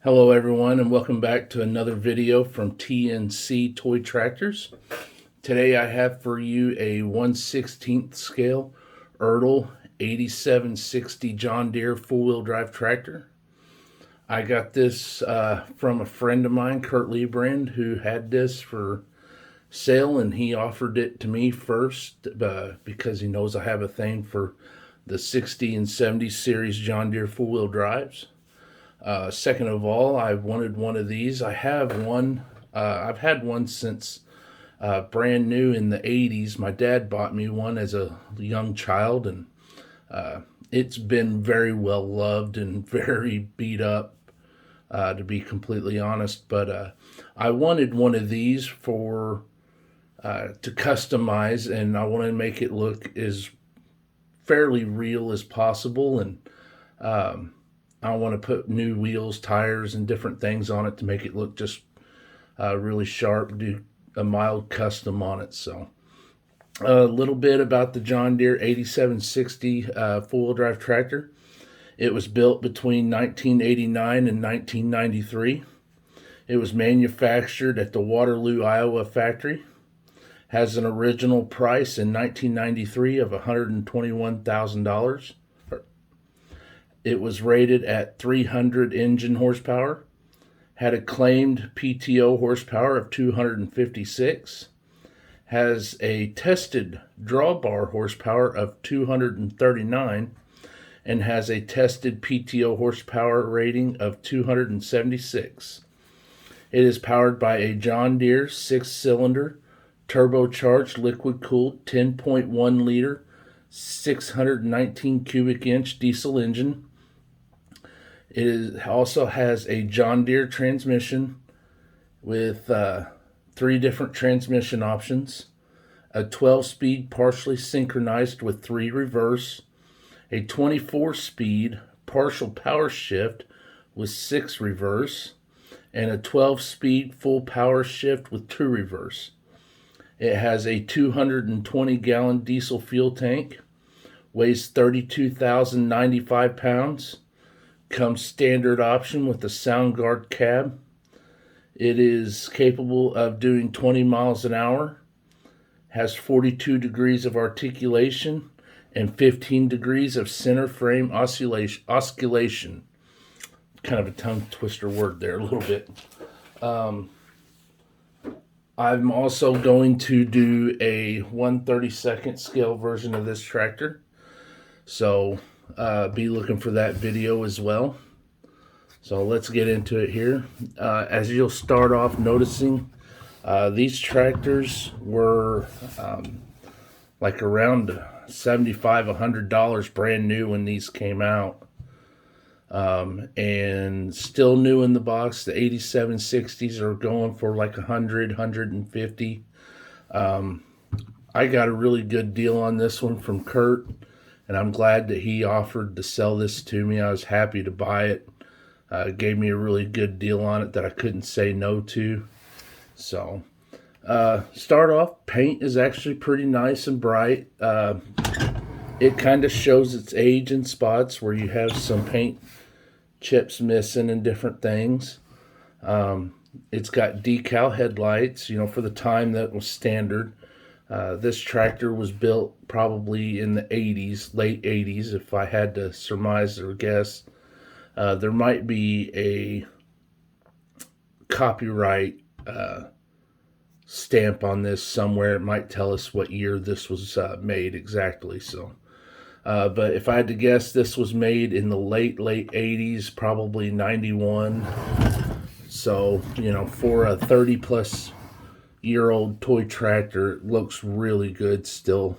Hello everyone, and welcome back to another video from TNC Toy Tractors. Today I have for you a 1/16 scale Ertl 8760 John Deere four-wheel drive tractor. I got this from a friend of mine, Kurt Liebrand, who had this for sale, and he offered it to me first because he knows I have a thing for the 60 and 70 series John Deere four-wheel drives. Second of all, I wanted one of these. I have one. I've had one since brand new in the 80s. My dad bought me one as a young child, and it's been very well loved and very beat up, to be completely honest. But I wanted one of these for to customize, and I wanted to make it look as fairly real as possible. And I want to put new wheels, tires, and different things on it to make it look just really sharp, do a mild custom on it. So a little bit about the John Deere 8760 four-wheel drive tractor. It was built between 1989 and 1993. It was manufactured at the Waterloo, Iowa factory. Has an original price in 1993 of $121,000. It was rated at 300 engine horsepower, had a claimed PTO horsepower of 256, has a tested drawbar horsepower of 239, and has a tested PTO horsepower rating of 276. It is powered by a John Deere 6-cylinder, turbocharged, liquid-cooled 10.1 liter, 619 cubic inch diesel engine. It also has a John Deere transmission with 3 different transmission options, a 12-speed partially synchronized with 3 reverse, a 24-speed partial power shift with 6 reverse, and a 12-speed full power shift with 2 reverse. It has a 220-gallon diesel fuel tank, weighs 32,095 pounds, comes standard option with a sound guard cab. It is capable of doing 20 miles an hour, has 42 degrees of articulation, and 15 degrees of center frame oscillation. Kind of a tongue twister word there a little bit. I'm also going to do a 1/32 scale version of this tractor. So be looking for that video as well. So let's get into it here. As you'll start off noticing, these tractors were like around $75–100 brand new when these came out, and still new in the box. The 8760s are going for like $100–150. I got a really good deal on this one from Kurt, and I'm glad that he offered to sell this to me. I was happy to buy it. Gave me a really good deal on it that I couldn't say no to. So, start off, paint is actually pretty nice and bright. It kind of shows its age in spots where you have some paint chips missing and different things. It's got decal headlights, for the time that was standard. This tractor was built probably in the 80s, late 80s, if I had to surmise or guess. There might be a copyright stamp on this somewhere. It might tell us what year this was made exactly. So, but if I had to guess, this was made in the late 80s, probably 91. So, for a 30+ year old toy tractor, it looks really good still.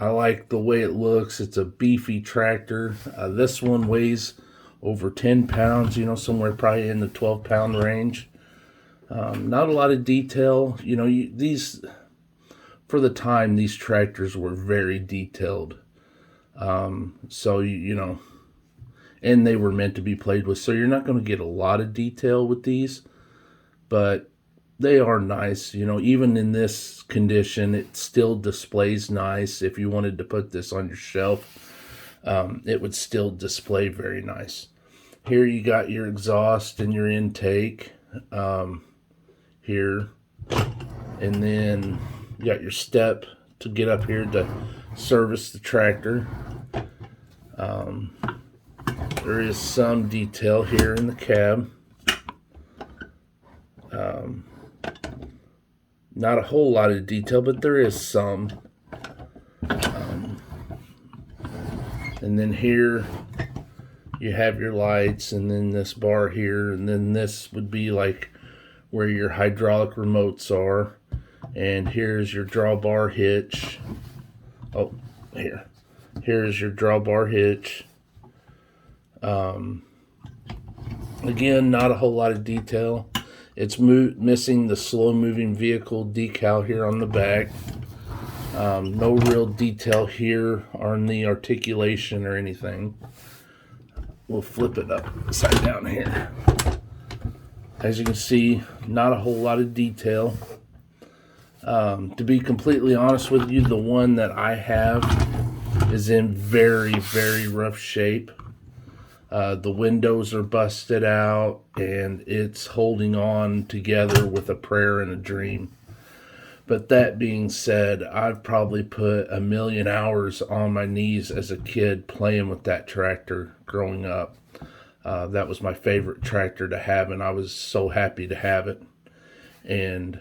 I like the way it looks. It's a beefy tractor. This one weighs over 10 pounds, somewhere probably in the 12-pound range. Not a lot of detail. These, for the time, these tractors were very detailed. So, and they were meant to be played with. So you're not going to get a lot of detail with these, but they are nice. Even in this condition, it still displays nice. If you wanted to put this on your shelf, it would still display very nice. Here you got your exhaust and your intake here, and then you got your step to get up here to service the tractor. There is some detail here in the cab. Not a whole lot of detail, but there is some. And then here you have your lights, and then this bar here, and then this would be like where your hydraulic remotes are. And here's your drawbar hitch. Oh, here's your drawbar hitch. Again, not a whole lot of detail. It's missing the slow moving vehicle decal here on the back. No real detail here on the articulation or anything. We'll flip it upside down here. As you can see, not a whole lot of detail. To be completely honest with you, the one that I have is in very, very rough shape. The windows are busted out, and it's holding on together with a prayer and a dream. But that being said, I've probably put 1,000,000 hours on my knees as a kid playing with that tractor growing up. That was my favorite tractor to have, and I was so happy to have it. And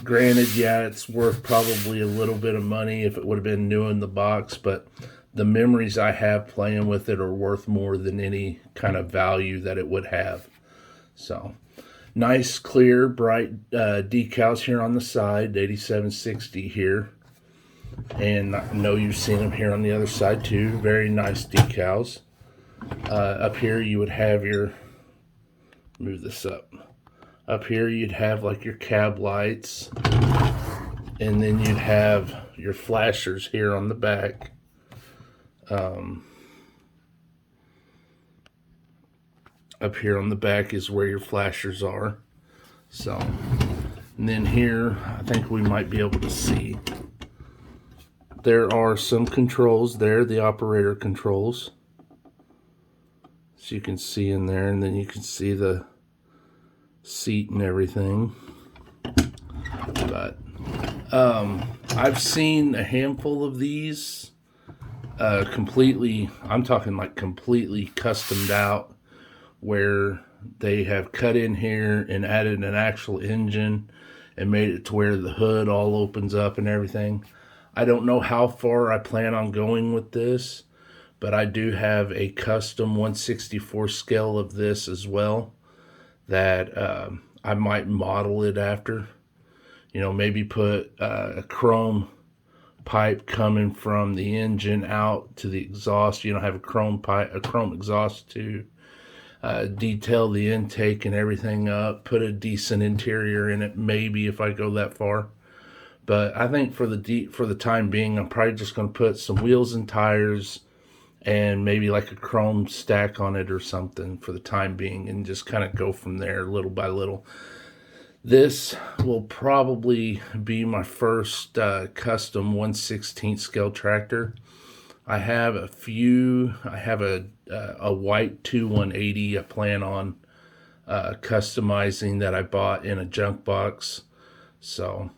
granted, yeah, it's worth probably a little bit of money if it would have been new in the box, but the memories I have playing with it are worth more than any kind of value that it would have. So, nice, clear, bright decals here on the side, 8760 here. And I know you've seen them here on the other side too. Very nice decals. Up here you would have your, move this up. Up here you'd have like your cab lights. And then you'd have your flashers here on the back. Up here on the back is where your flashers are. So, and then here, I think we might be able to see. There are some controls there, the operator controls. So you can see in there, and then you can see the seat and everything. But I've seen a handful of these completely, I'm talking like completely customed out, where they have cut in here and added an actual engine and made it to where the hood all opens up and everything. I don't know how far I plan on going with this, but I do have a custom 1/64 scale of this as well that I might model it after. You know, maybe put a chrome pipe coming from the engine out to the exhaust. You know, have a chrome pipe, a chrome exhaust to detail the intake and everything up, put a decent interior in it, maybe if I go that far. But I think for the time being, I'm probably just going to put some wheels and tires and maybe like a chrome stack on it or something for the time being, and just kind of go from there little by little. This will probably be my first custom 1/16 scale tractor. I have a few. I have a white 2180 I plan on customizing that I bought in a junk box. So,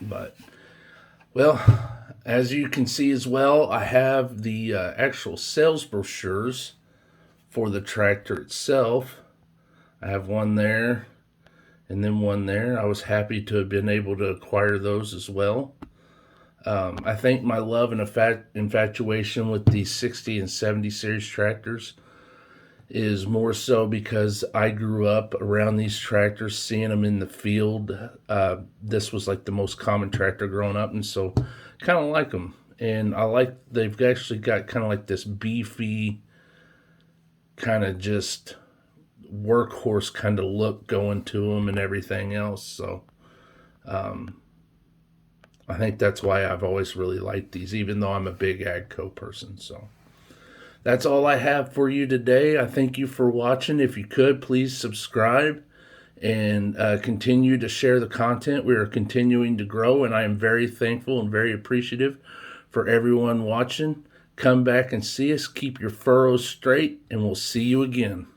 but, well, as you can see as well, I have the actual sales brochures for the tractor itself. I have one there and then one there. I was happy to have been able to acquire those as well. I think my love and infatuation with the 60 and 70 series tractors is more so because I grew up around these tractors, seeing them in the field. This was like the most common tractor growing up, and so kind of like them. And I like, they've actually got kind of like this beefy, kind of just workhorse kind of look going to them and everything else. So, I think that's why I've always really liked these, even though I'm a big AGCO person. So that's all I have for you today. I thank you for watching. If you could, please subscribe and continue to share the content. We are continuing to grow, and I am very thankful and very appreciative for everyone watching. Come back and see us. Keep your furrows straight, and we'll see you again.